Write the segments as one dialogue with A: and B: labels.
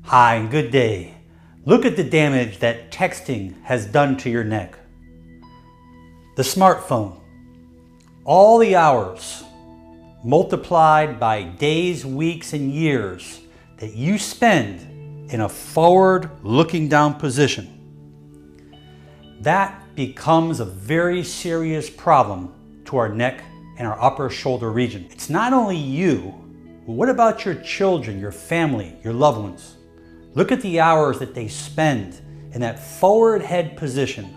A: Hi, good day. Look at the damage that texting has done to your neck. The smartphone. All the hours multiplied by days, weeks, and years that you spend in a forward looking down position. That becomes a very serious problem to our neck and our upper shoulder region. It's not only you, but what about your children, your family, your loved ones? Look at the hours that they spend in that forward head position,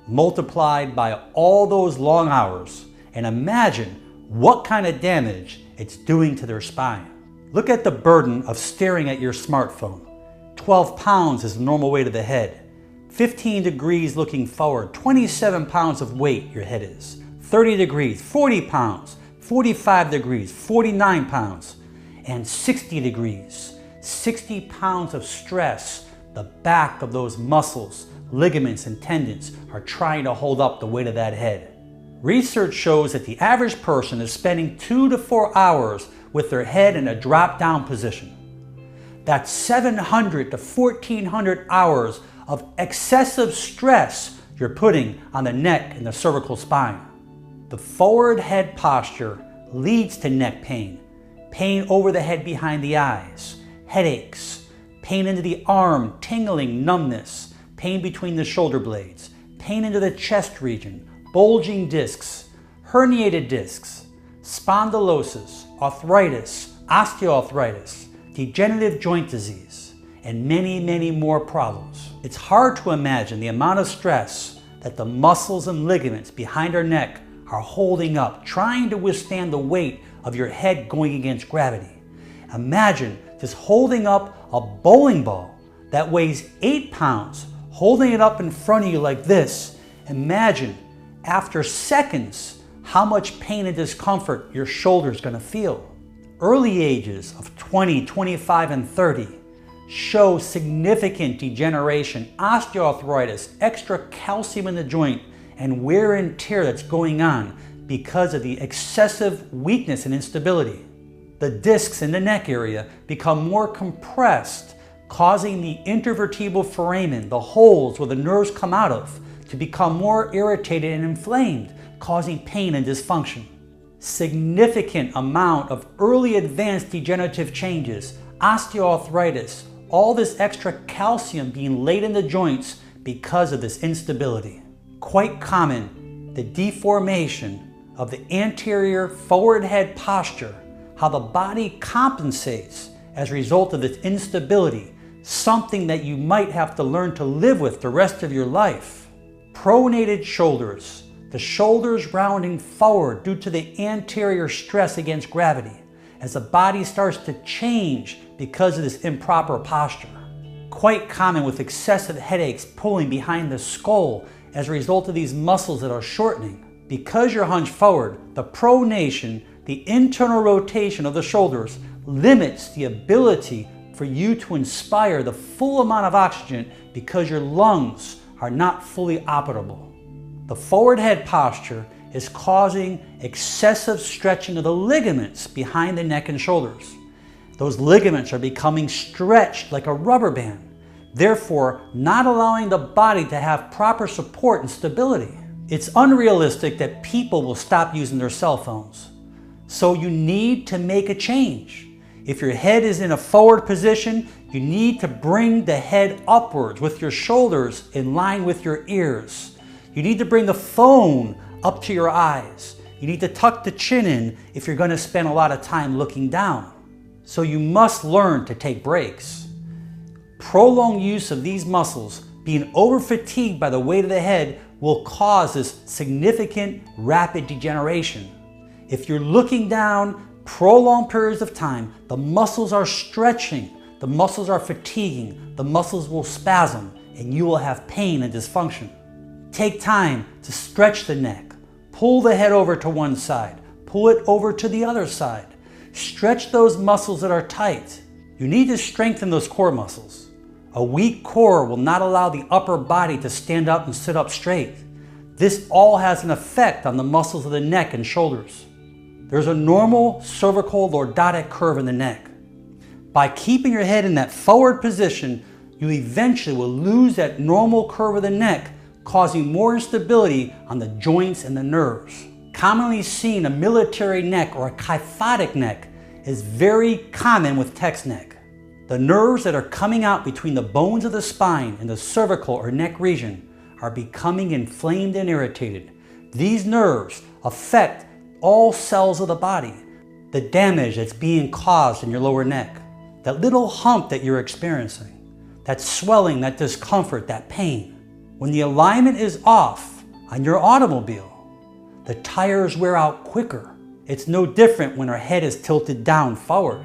A: multiplied by all those long hours, and imagine what kind of damage it's doing to their spine. Look at the burden of staring at your smartphone. 12 pounds is the normal weight of the head. 15 degrees looking forward, 27 pounds of weight your head is. 30 degrees, 40 pounds, 45 degrees, 49 pounds, and 60 degrees, 60 pounds of stress. The back of those muscles, ligaments, and tendons are trying to hold up the weight of that head. Research shows that the average person is spending 2 to 4 hours with their head in a drop-down position. That's 700 to 1,400 hours of excessive stress you're putting on the neck and the cervical spine. The forward head posture leads to neck pain, pain over the head behind the eyes, headaches, pain into the arm, tingling, numbness, pain between the shoulder blades, pain into the chest region, bulging discs, herniated discs, spondylosis, arthritis, osteoarthritis, degenerative joint disease, and many, many more problems. It's hard to imagine the amount of stress that the muscles and ligaments behind our neck are holding up, trying to withstand the weight of your head going against gravity. Imagine just holding up a bowling ball that weighs 8 pounds, holding it up in front of you like this. Imagine after seconds how much pain and discomfort your shoulder is going to feel. Early ages of 20, 25, and 30 show significant degeneration, osteoarthritis, extra calcium in the joint, and wear and tear that's going on because of the excessive weakness and instability. The discs in the neck area become more compressed, causing the intervertebral foramen, the holes where the nerves come out of, to become more irritated and inflamed, causing pain and dysfunction. Significant amount of early advanced degenerative changes, osteoarthritis, all this extra calcium being laid in the joints because of this instability. Quite common, the deformation of the anterior forward head posture, how the body compensates as a result of this instability, something that you might have to learn to live with the rest of your life. Pronated shoulders, the shoulders rounding forward due to the anterior stress against gravity, as the body starts to change because of this improper posture. Quite common with excessive headaches pulling behind the skull as a result of these muscles that are shortening. Because you're hunched forward, the pronation, the internal rotation of the shoulders, limits the ability for you to inspire the full amount of oxygen because your lungs are not fully operable. The forward head posture is causing excessive stretching of the ligaments behind the neck and shoulders. Those ligaments are becoming stretched like a rubber band, therefore not allowing the body to have proper support and stability. It's unrealistic that people will stop using their cell phones. So you need to make a change. If your head is in a forward position, you need to bring the head upwards with your shoulders in line with your ears. You need to bring the phone up to your eyes. You need to tuck the chin in if you're going to spend a lot of time looking down. So you must learn to take breaks. Prolonged use of these muscles, being over-fatigued by the weight of the head, will cause this significant rapid degeneration. If you're looking down prolonged periods of time, the muscles are stretching, the muscles are fatiguing, the muscles will spasm, and you will have pain and dysfunction. Take time to stretch the neck. Pull the head over to one side. Pull it over to the other side. Stretch those muscles that are tight. You need to strengthen those core muscles. A weak core will not allow the upper body to stand up and sit up straight. This all has an effect on the muscles of the neck and shoulders. There's a normal cervical lordotic curve in the neck. By keeping your head in that forward position, you eventually will lose that normal curve of the neck, causing more instability on the joints and the nerves. Commonly seen a military neck or a kyphotic neck is very common with text neck. The nerves that are coming out between the bones of the spine and the cervical or neck region are becoming inflamed and irritated. These nerves affect all cells of the body. The damage that's being caused in your lower neck, that little hump that you're experiencing, that swelling, that discomfort, that pain. When the alignment is off on your automobile, the tires wear out quicker. It's no different when our head is tilted down forward.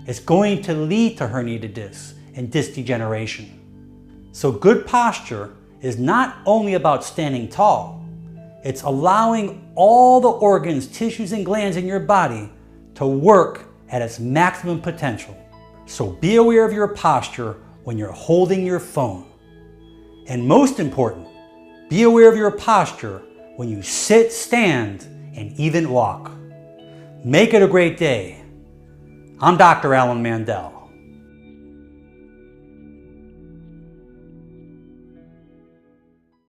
A: It's going to lead to herniated discs and disc degeneration. So good posture is not only about standing tall, it's allowing all the organs, tissues, and glands in your body to work at its maximum potential. So be aware of your posture when you're holding your phone. And most important, be aware of your posture when you sit, stand, and even walk. Make it a great day. I'm Dr. Alan Mandel.